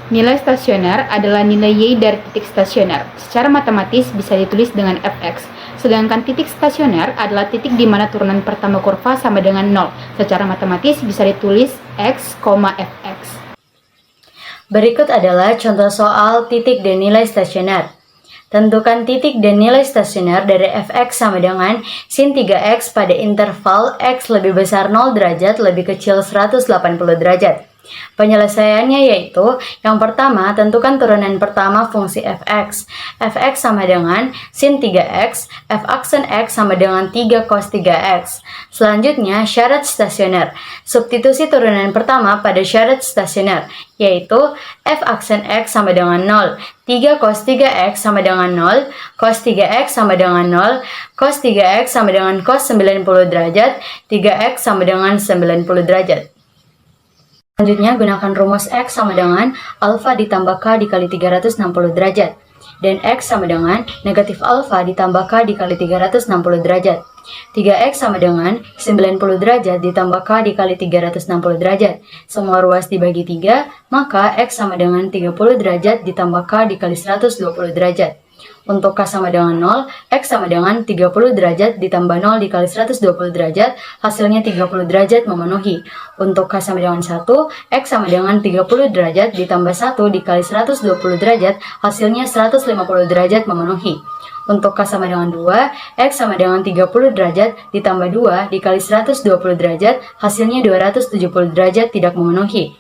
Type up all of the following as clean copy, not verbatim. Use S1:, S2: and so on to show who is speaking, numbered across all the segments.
S1: Nilai stasioner adalah nilai Y dari titik stasioner. Secara matematis bisa ditulis dengan Fx. Sedangkan titik stasioner adalah titik di mana turunan pertama kurva sama dengan 0. Secara matematis bisa ditulis X, Fx.
S2: Berikut adalah contoh soal titik dan nilai stasioner. Tentukan titik dan nilai stasioner dari Fx sama dengan sin 3x pada interval x lebih besar 0 derajat lebih kecil 180 derajat. Penyelesaiannya yaitu, yang pertama, tentukan turunan pertama fungsi fx. Fx sama dengan sin 3x, f aksen x sama dengan 3 cos 3x. Selanjutnya, syarat stasioner. Substitusi turunan pertama pada syarat stasioner, yaitu f aksen x sama dengan 0, 3 cos 3x sama dengan 0, cos 3x sama dengan 0, cos 3x sama dengan cos 90 derajat, 3x sama dengan 90 derajat. Selanjutnya, gunakan rumus X sama dengan alfa ditambah K dikali 360 derajat. Dan X sama dengan negatif alfa ditambah K dikali 360 derajat. 3X sama dengan 90 derajat ditambah K dikali 360 derajat. Semua ruas dibagi 3, maka X sama dengan 30 derajat ditambah K dikali 120 derajat. Untuk K sama dengan 0, X sama dengan 30 derajat ditambah 0 dikali 120 derajat, hasilnya 30 derajat memenuhi. Untuk K sama dengan 1, X sama dengan 30 derajat ditambah 1 dikali 120 derajat, hasilnya 150 derajat memenuhi. Untuk K sama dengan 2, X sama dengan 30 derajat ditambah 2 dikali 120 derajat, hasilnya 270 derajat tidak memenuhi.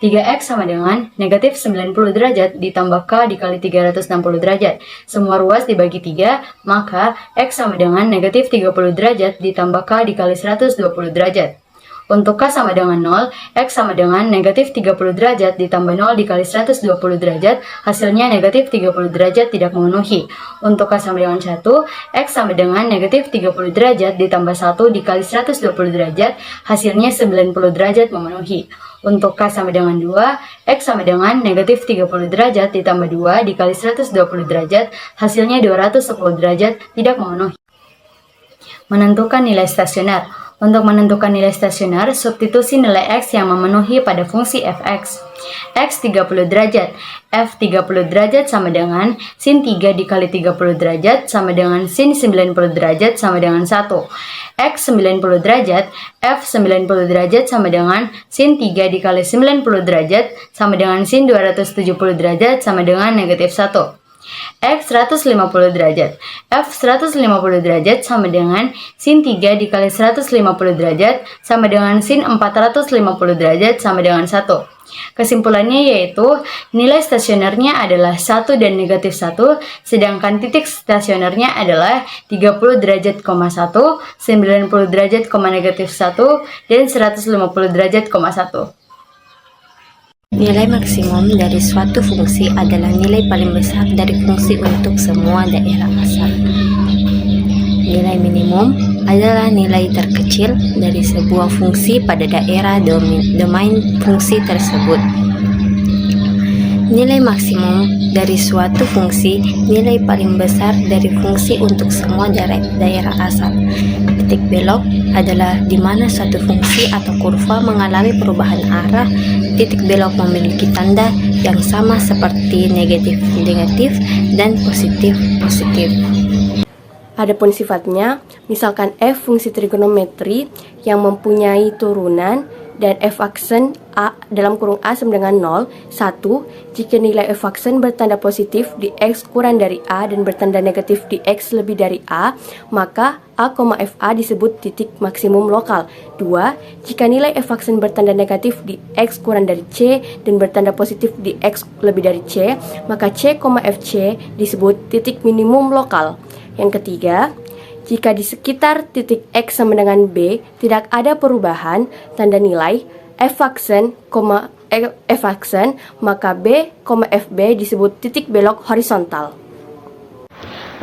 S2: 3X sama dengan negatif 90 derajat ditambah K dikali 360 derajat. Semua ruas dibagi 3, maka X sama dengan negatif 30 derajat ditambah K dikali 120 derajat. Untuk K sama dengan 0, X sama dengan negatif 30 derajat ditambah 0 dikali 120 derajat, hasilnya negatif 30 derajat tidak memenuhi. Untuk K sama dengan 1, X sama dengan negatif 30 derajat ditambah 1 dikali 120 derajat, hasilnya 90 derajat memenuhi. Untuk K sama dengan 2, X sama dengan negatif 30 derajat ditambah 2 dikali 120 derajat, hasilnya 210 derajat tidak memenuhi. Menentukan nilai stasioner. Untuk menentukan nilai stasioner, substitusi nilai X yang memenuhi pada fungsi Fx. X 30 derajat, F 30 derajat sama dengan sin 3 dikali 30 derajat sama dengan sin 90 derajat sama dengan 1. X 90 derajat, F 90 derajat sama dengan sin 3 dikali 90 derajat sama dengan sin 270 derajat sama dengan negatif 1. X 150 derajat, F 150 derajat sama dengan sin 3 dikali 150 derajat sama dengan sin 450 derajat sama dengan 1. Kesimpulannya yaitu nilai stasionernya adalah 1 dan negatif 1, sedangkan titik stasionernya adalah 30 derajat, 1, 90 derajat, negatif 1, dan 150 derajat, 1.
S3: Nilai maksimum dari suatu fungsi adalah nilai paling besar dari fungsi untuk semua daerah asal. Nilai minimum adalah nilai terkecil dari sebuah fungsi pada daerah domain fungsi tersebut. Nilai maksimum dari suatu fungsi nilai paling besar dari fungsi untuk semua daerah asal. Titik belok adalah di mana suatu fungsi atau kurva mengalami perubahan arah. Titik belok memiliki tanda yang sama seperti negatif-negatif dan positif-positif.
S4: Adapun sifatnya, misalkan f fungsi trigonometri yang mempunyai turunan dan f aksen a dalam kurung a sama dengan 0, 1. Jika nilai f aksen bertanda positif di x kurang dari a dan bertanda negatif di x lebih dari a, maka a, fa disebut titik maksimum lokal. 2. Jika nilai f aksen bertanda negatif di x kurang dari c dan bertanda positif di x lebih dari c, maka c, fc disebut titik minimum lokal. Yang ketiga, jika di sekitar titik X sama dengan B tidak ada perubahan tanda nilai F aksen, maka B, FB disebut titik belok horizontal.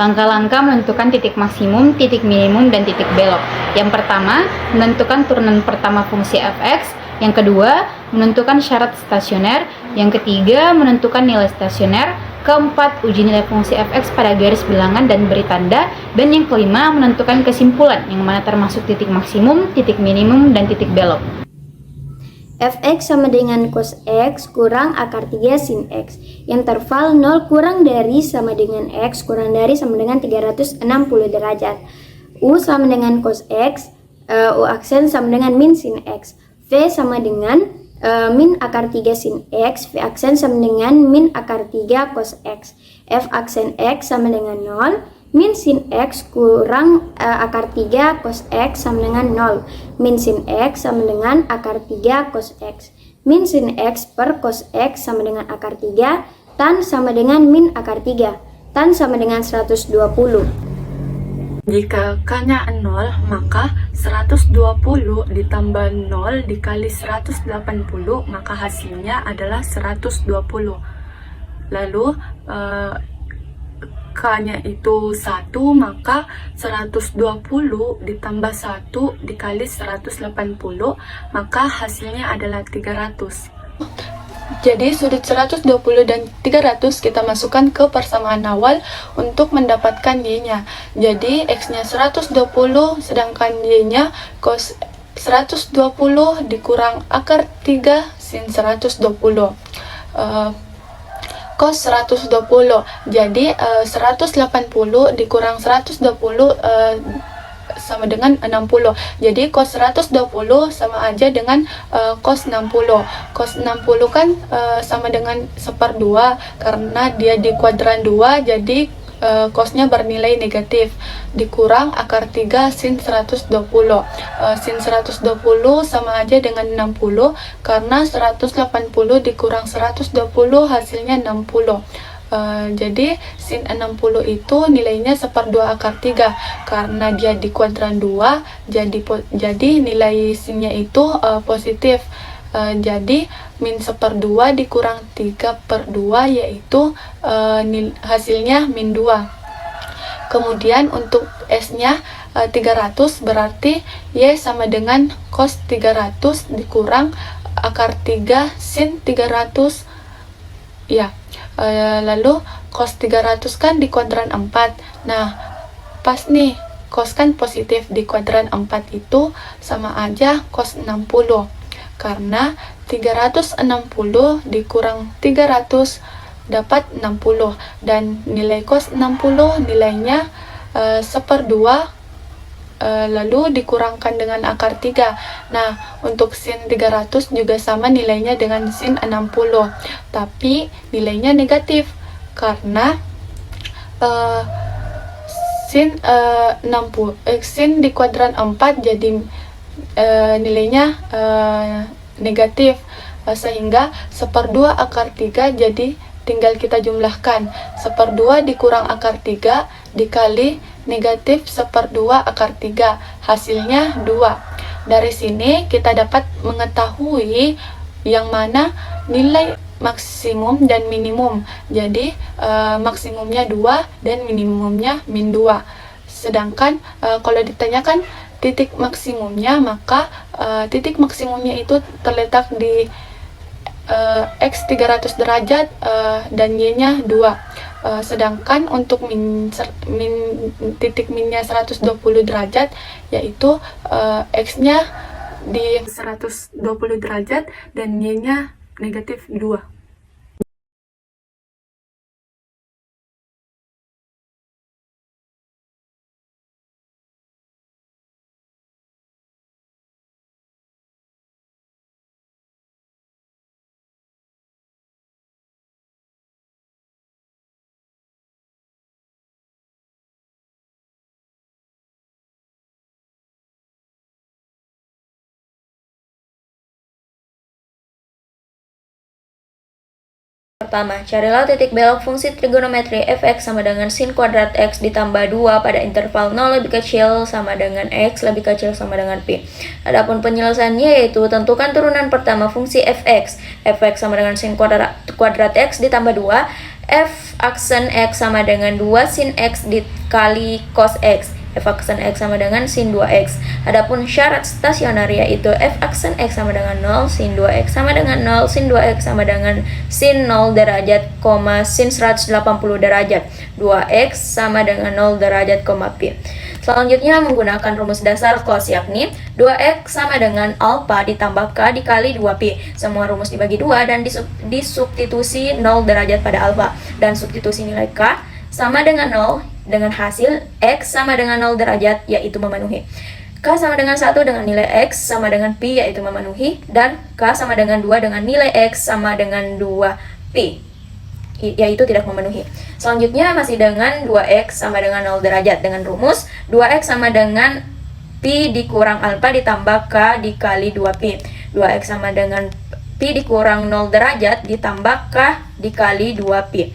S1: Langkah-langkah menentukan titik maksimum, titik minimum, dan titik belok. Yang pertama, menentukan turunan pertama fungsi fx. Yang kedua, menentukan syarat stasioner. Yang ketiga, menentukan nilai stasioner. Keempat, uji nilai fungsi fx pada garis bilangan dan beri tanda. Dan yang kelima, menentukan kesimpulan yang mana termasuk titik maksimum, titik minimum, dan titik belok.
S5: fx sama dengan cos x kurang akar 3 sin x. Interval 0 kurang dari sama dengan x kurang dari sama dengan 360 derajat. U sama dengan cos x, U aksen sama dengan min sin x. V sama dengan min akar 3 sin x, V aksen sama dengan min akar 3 cos x. F aksen x sama dengan 0, min sin x kurang akar 3 cos x sama dengan 0. Min sin x sama dengan akar 3 cos x. Min sin x per cos x sama dengan akar 3, tan sama dengan min akar 3. Tan sama dengan 120.
S6: Jika K-nya 0, maka 120 ditambah 0 dikali 180, maka hasilnya adalah 120. Lalu K-nya itu 1, maka 120 ditambah 1 dikali 180, maka hasilnya adalah 300. Jadi sudut 120 dan 300 kita masukkan ke persamaan awal untuk mendapatkan Y-nya. Jadi X-nya 120 sedangkan Y-nya cos 120 dikurang akar 3 sin 120. Cos 120. Jadi 180 dikurang 120 sama dengan 60. Jadi cos 120 sama aja dengan cos 60. Cos 60 kan sama dengan 1/2 karena dia di kuadran 2, jadi cosnya bernilai negatif. Dikurang akar 3 sin 120. Sin 120 sama aja dengan 60 karena 180 dikurang 120 hasilnya 60. Jadi sin 60 itu nilainya 1/2 akar 3 karena dia di kuadran 2, jadi nilai sinnya itu positif. Jadi min 1/2 dikurang 3/2 yaitu hasilnya min 2. Kemudian untuk S-nya 300 berarti Y sama dengan cos 300 dikurang akar 3 sin 300 ya. Lalu cos 300 kan di kuadran 4. Nah, pas nih, cos kan positif di kuadran 4 itu sama aja cos 60. Karena 360 dikurang 300 dapat 60 dan nilai cos 60 nilainya 1/2 lalu dikurangkan dengan akar 3. Nah, untuk sin 300 juga sama nilainya dengan sin 60, tapi nilainya negatif karena sin di kuadran 4 jadi nilainya negatif, sehingga 1/2 akar 3 jadi tinggal kita jumlahkan 1/2 dikurang akar 3 dikali negatif 1/2 akar 3, hasilnya 2. Dari sini kita dapat mengetahui yang mana nilai maksimum dan minimum. Jadi maksimumnya 2 dan minimumnya min 2. Sedangkan kalau ditanyakan titik maksimumnya, maka titik maksimumnya itu terletak di X 300 derajat dan Y-nya 2. Sedangkan untuk titik minnya 120 derajat, yaitu X-nya di 120 derajat dan Y-nya negatif 2.
S2: Pertama, carilah titik belok fungsi trigonometri fx sama dengan sin kuadrat x ditambah 2 pada interval 0 lebih kecil sama dengan x lebih kecil sama dengan pi. Adapun penyelesaiannya yaitu tentukan turunan pertama fungsi fx. Fx sama dengan sin kuadrat x ditambah 2, f aksen x sama dengan 2 sin x dikali cos x. f aksen X sama dengan sin 2X. Adapun syarat stasioner yaitu f aksen X sama dengan 0, sin 2X sama dengan 0, sin 2X sama dengan sin 0 derajat, sin 180 derajat, 2X sama dengan 0 derajat, pi. Selanjutnya menggunakan rumus dasar cos, yakni 2X sama dengan alfa ditambah K dikali 2Pi. Semua rumus dibagi 2 dan disubstitusi 0 derajat pada alfa. Dan substitusi nilai K sama dengan 0 dengan hasil X sama dengan 0 derajat, yaitu memenuhi. K sama dengan 1 dengan nilai X sama dengan Pi, yaitu memenuhi. Dan K sama dengan 2 dengan nilai X sama dengan 2Pi, yaitu tidak memenuhi. Selanjutnya masih dengan 2X sama dengan 0 derajat dengan rumus 2X sama dengan Pi dikurang alfa ditambah K dikali 2Pi. 2X sama dengan Pi dikurang 0 derajat ditambah K dikali 2Pi.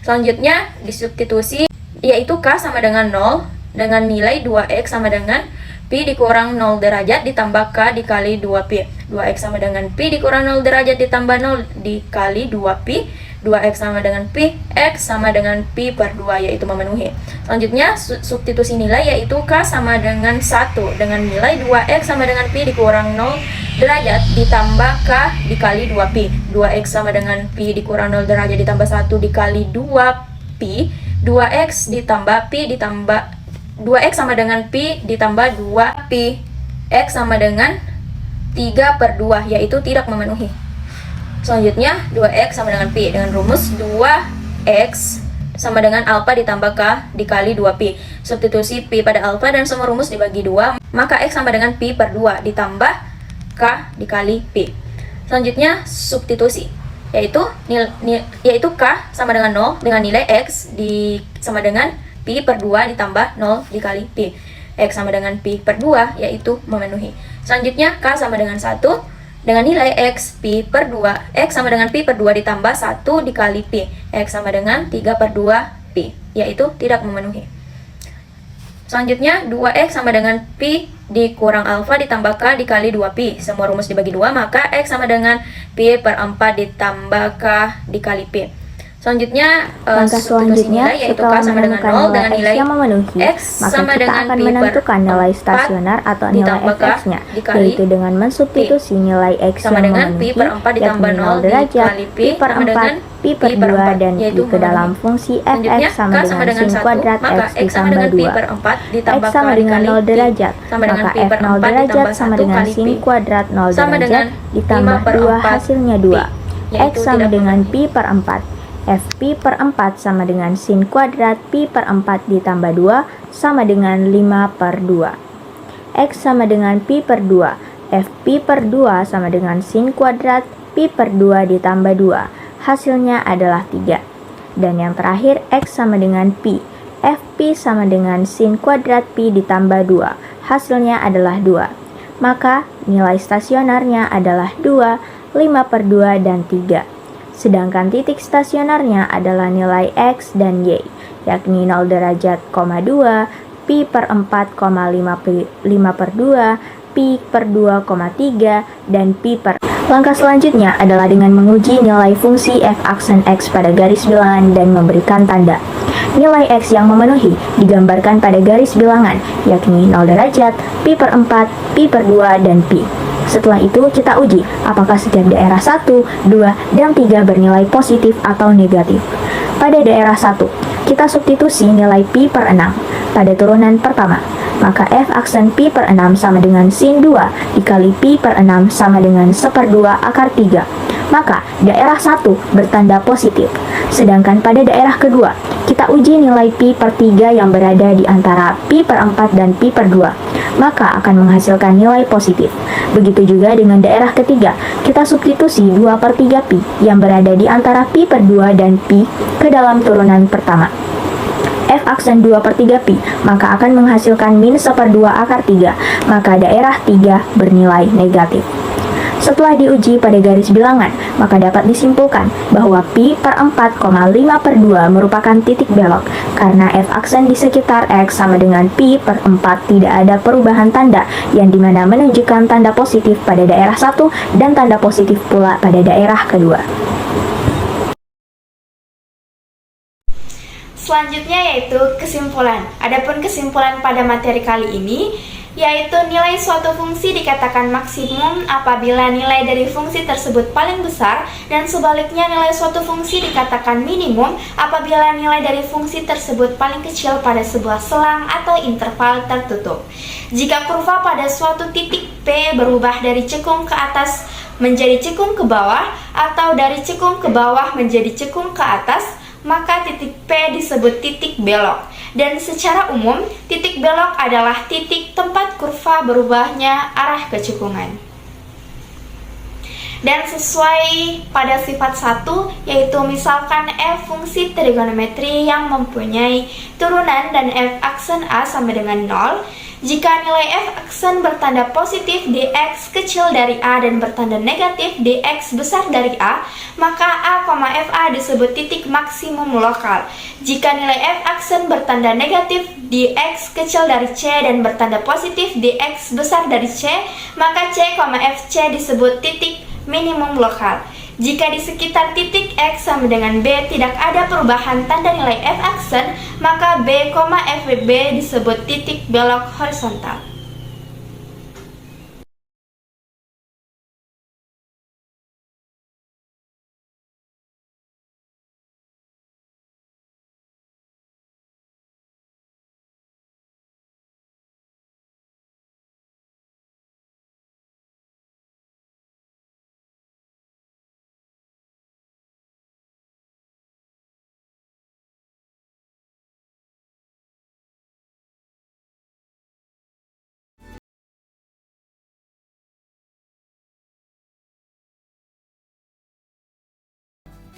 S2: Selanjutnya disubstitusi, yaitu K sama dengan 0 dengan nilai 2X sama dengan Pi dikurang 0 derajat ditambah K dikali 2Pi. 2X sama dengan Pi dikurang 0 derajat ditambah 0 dikali 2Pi. 2X sama dengan Pi, X sama dengan Pi per 2, yaitu memenuhi. Selanjutnya substitusi nilai, yaitu K sama dengan 1 dengan nilai 2X sama dengan Pi dikurang 0 derajat ditambah K dikali 2Pi. 2X sama dengan Pi dikurang 0 derajat ditambah 1 dikali 2Pi. 2X ditambah Pi ditambah 2X sama dengan Pi ditambah 2Pi. X sama dengan 3 per 2, yaitu tidak memenuhi. Selanjutnya 2X sama dengan Pi dengan rumus 2X sama dengan alfa ditambah K dikali 2Pi. Substitusi Pi pada alfa dan semua rumus dibagi 2, maka X sama dengan Pi per 2 ditambah K dikali Pi. Selanjutnya substitusi, yaitu K sama dengan 0 dengan nilai X sama dengan Pi per 2 ditambah 0 dikali Pi. X sama dengan Pi per 2, yaitu memenuhi. Selanjutnya K sama dengan 1 dengan nilai X Pi per 2. X sama dengan Pi per 2 ditambah 1 dikali Pi. X sama dengan 3 per 2 Pi, yaitu tidak memenuhi. Selanjutnya 2X sama dengan Pi dikurang alfa ditambah K dikali 2Pi. Semua rumus dibagi 2, maka X sama dengan Pi per 4 ditambah K dikali Pi. Selanjutnya
S3: Langkah selanjutnya,
S2: yaitu K
S3: setelah
S2: sama dengan 0 dengan nilai
S3: X yang memenuhi,
S2: X
S3: maka
S2: sama
S3: kita
S2: dengan
S3: akan
S2: Pi per
S3: menentukan nilai
S2: 4
S3: stasioner atau nilai
S2: ditambah K
S3: fx-nya,
S2: dikali
S3: yaitu dengan mensubstitusi nilai X
S2: sama
S3: yang
S2: dengan
S3: memenuhi,
S2: Pi per 4 ditambah
S3: yakni
S2: 0
S3: derajat,
S2: dikali
S3: Pi per
S2: sama dengan
S3: 4, Pi per 2, dan Pi
S2: yaitu
S3: ke dalam
S2: memenuhi.
S3: fungsi
S2: Selanjutnya,
S3: fx sama
S2: K
S3: dengan sin
S2: 1,
S3: kuadrat
S2: maka
S3: X
S2: X sama
S3: ditambah
S2: dengan Pi
S3: 2.
S2: per 4 ditambah
S3: X sama
S2: K
S3: dengan
S2: dikali
S3: 0 derajat,
S2: sama dengan
S3: maka
S2: Pi per
S3: F 0
S2: 4
S3: derajat
S2: ditambah
S3: sama
S2: 1
S3: dengan
S2: kali
S3: sin
S2: Pi
S3: kuadrat 0
S2: sama
S3: derajat
S2: dengan
S3: ditambah
S2: 5 per
S3: 2
S2: 4
S3: hasilnya 2.
S2: Pi, yaitu
S3: X sama
S2: tidak
S3: dengan
S2: memenuhi.
S3: Pi per 4. F Pi per 4 sama dengan sin kuadrat Pi per 4 ditambah 2 sama dengan 5 per 2. X sama dengan Pi per 2. F Pi per 2 sama dengan sin kuadrat Pi per 2 ditambah 2. Hasilnya adalah 3. Dan yang terakhir, X sama dengan Pi. F Pi sama dengan sin kuadrat Pi ditambah 2. Hasilnya adalah 2. Maka nilai stasionernya adalah 2, 5 per 2, dan 3. Sedangkan titik stasionernya adalah nilai X dan Y, yakni 0 derajat, 2, Pi per 4, 5 per 2, Pi per 2, 3, dan Pi per. Langkah selanjutnya adalah dengan menguji nilai fungsi f aksen X pada garis bilangan dan memberikan tanda. Nilai X yang memenuhi digambarkan pada garis bilangan, yakni 0 derajat, Pi per 4, Pi per 2, dan Pi. Setelah itu kita uji apakah setiap daerah 1, 2, dan 3 bernilai positif atau negatif. Pada daerah 1, kita substitusi nilai Pi per 6 pada turunan pertama. Maka f aksen Pi per 6 sama dengan sin 2 dikali Pi per 6 sama dengan 1/2 akar 3. Maka daerah 1 bertanda positif. Sedangkan pada daerah kedua, kita uji nilai Pi per 3 yang berada di antara Pi per 4 dan Pi per 2. Maka akan menghasilkan nilai positif. Begitu juga dengan daerah ketiga, kita substitusi 2/3 Pi yang berada di antara Pi per 2 dan Pi ke dalam turunan pertama. F aksen 2/3 Pi, maka akan menghasilkan min 1/2 akar 3, maka daerah 3 bernilai negatif. Setelah diuji pada garis bilangan, maka dapat disimpulkan bahwa Pi per 4, 5 per 2 merupakan titik belok, karena F aksen di sekitar X sama dengan Pi per 4 tidak ada perubahan tanda, yang dimana menunjukkan tanda positif pada daerah 1 dan tanda positif pula pada daerah kedua.
S7: Selanjutnya yaitu kesimpulan. Adapun kesimpulan pada materi kali ini yaitu nilai suatu fungsi dikatakan maksimum apabila nilai dari fungsi tersebut paling besar, dan sebaliknya nilai suatu fungsi dikatakan minimum apabila nilai dari fungsi tersebut paling kecil pada sebuah selang atau interval tertutup. Jika kurva pada suatu titik P berubah dari cekung ke atas menjadi cekung ke bawah atau dari cekung ke bawah menjadi cekung ke atas, maka titik P disebut titik belok. Dan secara umum, titik belok adalah titik tempat kurva berubahnya arah kecekungan. Dan sesuai pada sifat 1, yaitu misalkan f fungsi trigonometri yang mempunyai turunan dan f aksen A sama dengan 0, jika nilai f aksen bertanda positif dx kecil dari A dan bertanda negatif dx besar dari A, maka A, FA disebut titik maksimum lokal. Jika nilai f aksen bertanda negatif dx kecil dari C dan bertanda positif dx besar dari C, maka C, FC disebut titik minimum lokal. Jika di sekitar titik X sama dengan B tidak ada perubahan tanda nilai f aksen, maka B, FB disebut titik belok horizontal.